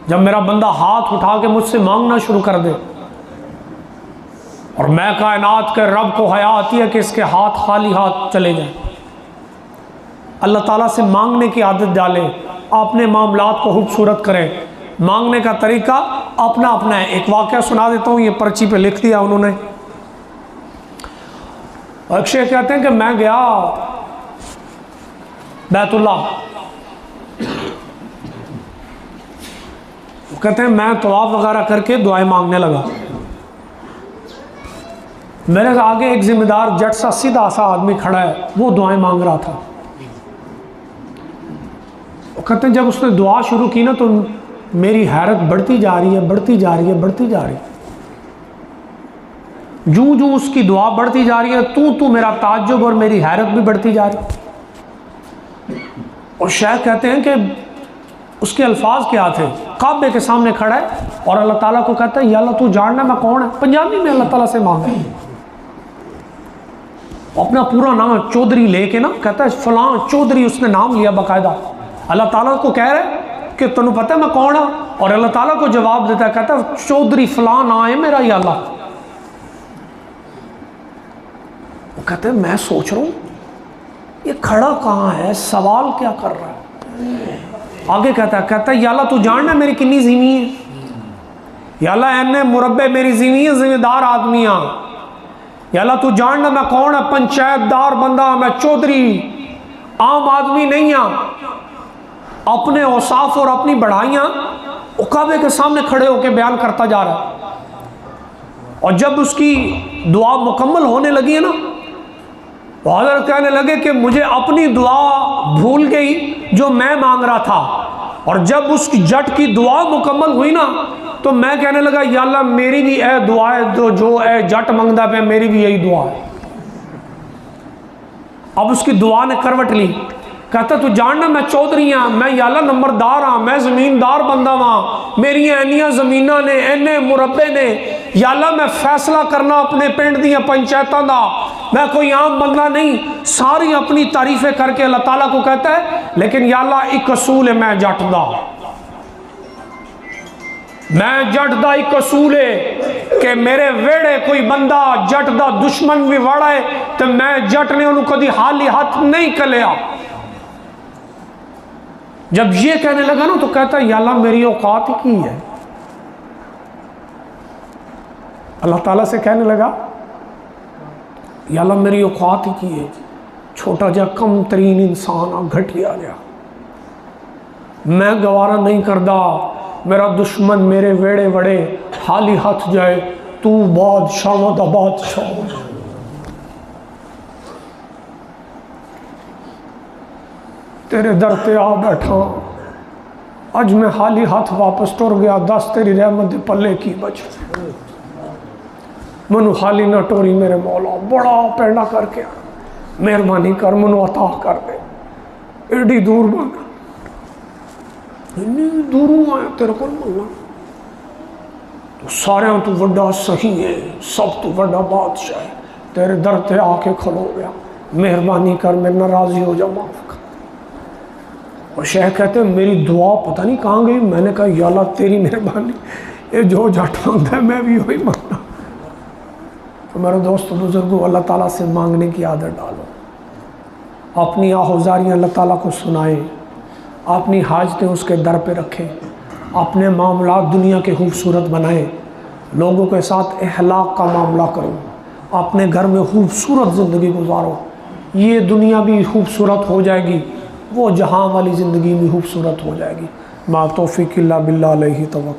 जब मेरा बंदा हाथ उठा के मुझसे मांगना शुरू कर दे, और मैं कायनात के रब को हया आती है कि इसके हाथ खाली हाथ चले जाएं। अल्लाह ताला से मांगने की आदत डालें, अपने मामलात को खूबसूरत करें। मांगने का तरीका अपना अपना है। एक वाक़या सुना देता हूँ, ये पर्ची पे लिख दिया उन्होंने। अक्षय कहते हैं कि मैं गया बैतुल्ला, कहते हैं मैं तवाफ वगैरह करके दुआएं मांगने लगा। मेरे आगे एक जिम्मेदार जट सा सीधा सा आदमी खड़ा है, वो दुआएं मांग रहा था। वो कहते हैं जब उसने दुआ शुरू की ना तो मेरी हैरत बढ़ती जा रही है, बढ़ती जा रही है, बढ़ती जा रही है। जूं जूं उसकी दुआ बढ़ती जा रही है, तू मेरा ताज्जुब और मेरी हैरत भी बढ़ती जा रही है। और शायद कहते हैं कि उसके अल्फाज क्या थे, काबे के सामने खड़ा है और अल्लाह ताला को कहता है या अल्लाह तू जानना मैं कौन है। पंजाबी में अल्लाह ताला से मांगा, अपना पूरा नाम चौधरी लेके ना कहता है फलां चौधरी, उसने नाम लिया बाकायदा। अल्लाह ताला को कह रहे कि तेनू पता है मैं कौन हूं, और अल्लाह ताला को जवाब देता है, कहता है चौधरी फलां नाम है मेरा या अल्लाह। वो कहते हैं मैं सोच रहा हूं ये खड़ा कहाँ है, सवाल क्या कर रहा है। आगे कहता है या अल्लाह तू जानना मेरी कितनी ज़मीन है, या अल्लाह एने मुरब्बे मेरी ज़मीन है, जिम्मेदार आदमी हाँ, या अल्लाह तू जानना मैं कौन है, पंचायतदार बंदा, मैं चौधरी, आम आदमी नहीं हाँ। अपने औसाफ और अपनी बढ़ाइयाँ काबे के सामने खड़े होकर बयान करता जा रहा है। और जब उसकी दुआ मुकम्मल होने लगी है ना, तो हज़रत कहने लगे कि मुझे अपनी दुआ भूल गई जो मैं मांग रहा था। और जब उसकी जट की दुआ मुकम्मल हुई ना, तो मैं कहने लगा या अल्लाह मेरी भी ए दुआ है, तो जो ए जट मंगदा पे मेरी भी यही दुआ है। अब उसकी दुआ ने करवट ली। कहता तू जानना मैं चौधरी हाँ, मैं या अल्लाह नंबरदार हाँ, मैं ज़मीनदार बंदा हाँ, मेरिया इन्नियां ज़मीनां ने, इन्ने मुरब्बे ने, या अल्लाह मैं फैसला करना अपने पिंड दी पंचायतां दा, मैं कोई आम बंदा नहीं। सारी अपनी तारीफें करके अल्लाह ताला को कहता है लेकिन या अल्लाह एक असूल है मैं जट दा, मैं जट दा एक असूल है कि मेरे वेड़े कोई बंदा जट दा दुश्मन भी वड़ा है तो मैं जट ने उन्होंने कभी हाली हाथ नहीं कलिया। जब ये कहने लगा ना तो कहता है या अल्लाह मेरी औकात ही की है। अल्लाह ताला से कहने लगा या अल्लाह मेरी औकात ही की है, छोटा जा कम तरीन इंसान घटिया गया, मैं गवारा नहीं करदा मेरा दुश्मन मेरे वेड़े वड़े हाली हाथ जाए, तू बादशाह दा बादशाह। तेरे दर ते आ बैठा, अज मैं हाली हाथ वापस टुर गया, दस तेरी रहमत दे पल्ले की बच, मनु हाली ना टोरी मेरे मौला, बड़ा पैंडा करके मेहरबानी कर मनु अता कर दे, एडी दूर मांगा, इन्नी दूरों आया तेरे को मिलना, तो सारे तू वड्डा सही है, सब तू वड्डा बादशाह है, तेरे दर ते आके खलो गया, मेहरबानी कर मेरे ना राजी हो जा, माफ कर। और शेख कहते हैं मेरी दुआ पता नहीं कहाँ गई, मैंने कहा या अल्लाह तेरी मेहरबानी, ये जो जट मांगता है मैं भी वही मांगता। तो मेरे दोस्तों बुजुर्गों, अल्लाह ताला से मांगने की आदत डालो, अपनी आहुजारियाँ अल्लाह ताला को सुनाएं, अपनी हाजतें उसके दर पे रखें, अपने मामलात दुनिया के खूबसूरत बनाएं, लोगों के साथ अखलाक का मामला करो, अपने घर में खूबसूरत ज़िंदगी गुजारो, ये दुनिया भी खूबसूरत हो जाएगी, वो जहां वाली ज़िंदगी भी खूबसूरत हो जाएगी। मा तौफ़ीक़ इल्ला बिल्लाह अलैहि तवक्कल।